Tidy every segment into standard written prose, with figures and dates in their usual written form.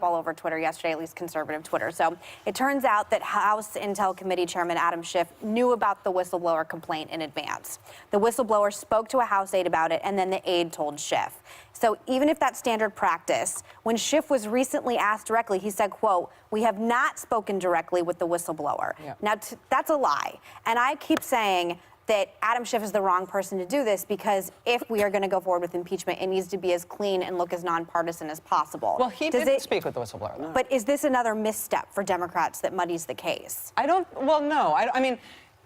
all over Twitter yesterday, at least conservative Twitter. So it turns out that House Intel Committee Chairman Adam Schiff knew about the whistleblower complaint in advance. The whistleblower spoke to a House aide about it, and then the aide told Schiff. So even if that's standard practice, when Schiff was recently asked directly, he said, quote, "We have not spoken directly with the whistleblower." Yeah. Now, that's a lie. And I keep saying that Adam Schiff is the wrong person to do this, because if we are going to go forward with impeachment, it needs to be as clean and look as nonpartisan as possible. Well, he didn't speak with the whistleblower. No. But is this another misstep for Democrats that muddies the case? Well, no. I mean,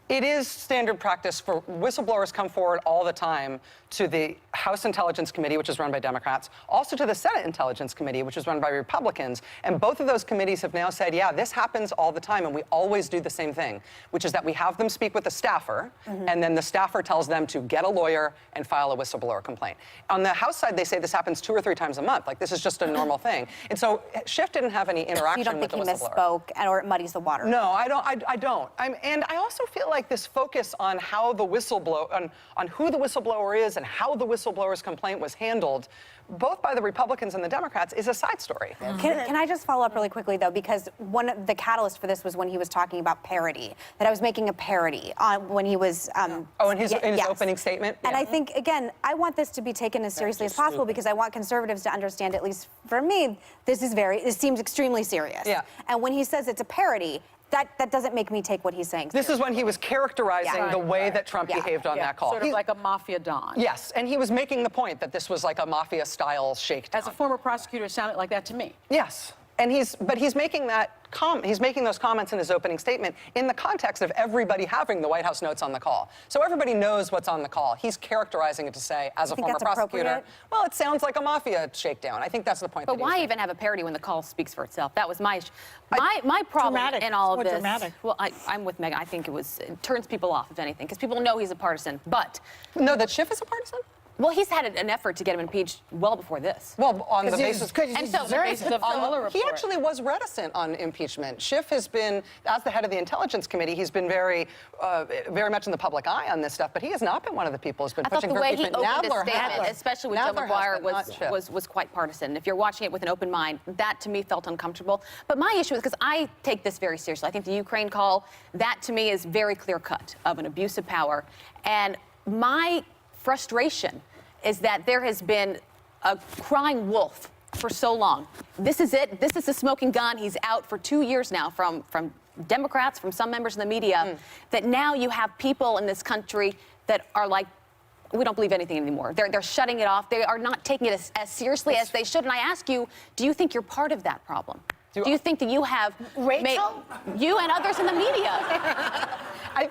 it is standard practice for whistleblowers come forward all the time to the House Intelligence Committee, which is run by Democrats, also to the Senate Intelligence Committee, which is run by Republicans. And both of those committees have now said, yeah, this happens all the time, and we always do the same thing, which is that we have them speak with the staffer, and then the staffer tells them to get a lawyer and file a whistleblower complaint. On the House side, they say this happens 2 or 3 times a month. Like, this is just a normal thing. And so Schiff didn't have any interaction with the whistleblower. You don't think he misspoke or it muddies the water? No, I don't. And I also feel like this focus on how the whistleblower, on who the whistleblower is and how the whistleblower's complaint was handled, both by the Republicans and the Democrats, is a side story. Can I just follow up really quickly, though, because one of the catalyst for this was when he was talking about parody, that I was making a parody when he was... in his opening statement? And I think, again, I want this to be taken as seriously as possible, because I want conservatives to understand, at least for me, this seems extremely serious. Yeah. And when he says it's a parody, that doesn't make me take what he's saying seriously. This is when he was characterizing the way that Trump behaved on that call. Sort of like a mafia don. Yes, and he was making the point that this was like a mafia-style shakedown. As a former prosecutor, it sounded like that to me. Yes, and he's making he's making those comments in his opening statement in the context of everybody having the White House notes on the call. So everybody knows what's on the call. He's characterizing it to say, as a former prosecutor, well, it sounds like a mafia shakedown. I think that's the point. But why even have a parody when the call speaks for itself? That was my problem in all of this. Dramatic. Well, I'm with Megan. I think it turns people off, if anything, because people know he's a partisan. But no, that Schiff is a partisan? Well, he's had an effort to get him impeached well before this. Well, on the basis... He actually was reticent on impeachment. Schiff has been, as the head of the Intelligence Committee, he's been very much in the public eye on this stuff, but he has not been one of the people who's been pushing for impeachment. I thought the way he opened his statement, especially with Joe McGuire, was quite partisan. If you're watching it with an open mind, that, to me, felt uncomfortable. But my issue is, because I take this very seriously, I think the Ukraine call, that, to me, is very clear-cut of an abuse of power. And my frustration is that there has been a crying wolf for so long. This is it. This is the smoking gun. He's out for 2 years now from Democrats, from some members of the media, that now you have people in this country that are like, we don't believe anything anymore. They're shutting it off. They are not taking it as seriously as they should. And I ask you, do you think you're part of that problem? Do you think that you have you and others in the media? I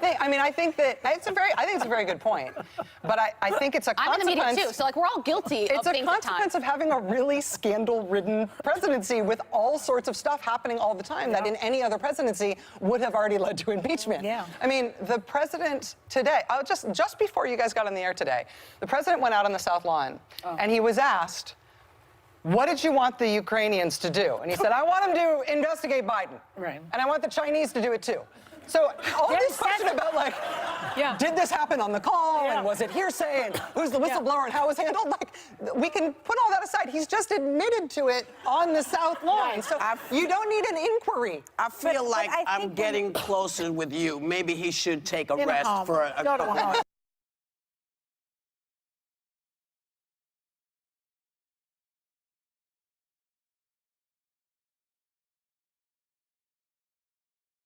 think it's a very good point. But I think it's a consequence. I'm in the media too, so like we're all guilty of things at times. It's a consequence of having a really scandal-ridden presidency with all sorts of stuff happening all the time that in any other presidency would have already led to impeachment. Yeah. I mean, the president today, just before you guys got on the air today, the president went out on the South Lawn and he was asked, what did you want the Ukrainians to do? And he said, I want them to investigate Biden. Right. And I want the Chinese to do it too. So all this question about, like, did this happen on the call? And was it hearsay? And who's the whistleblower and how it was handled? Like, we can put all that aside. He's just admitted to it on the South Lawn. So you don't need an inquiry. I feel like I'm getting closer with you. Maybe he should take a rest for a couple.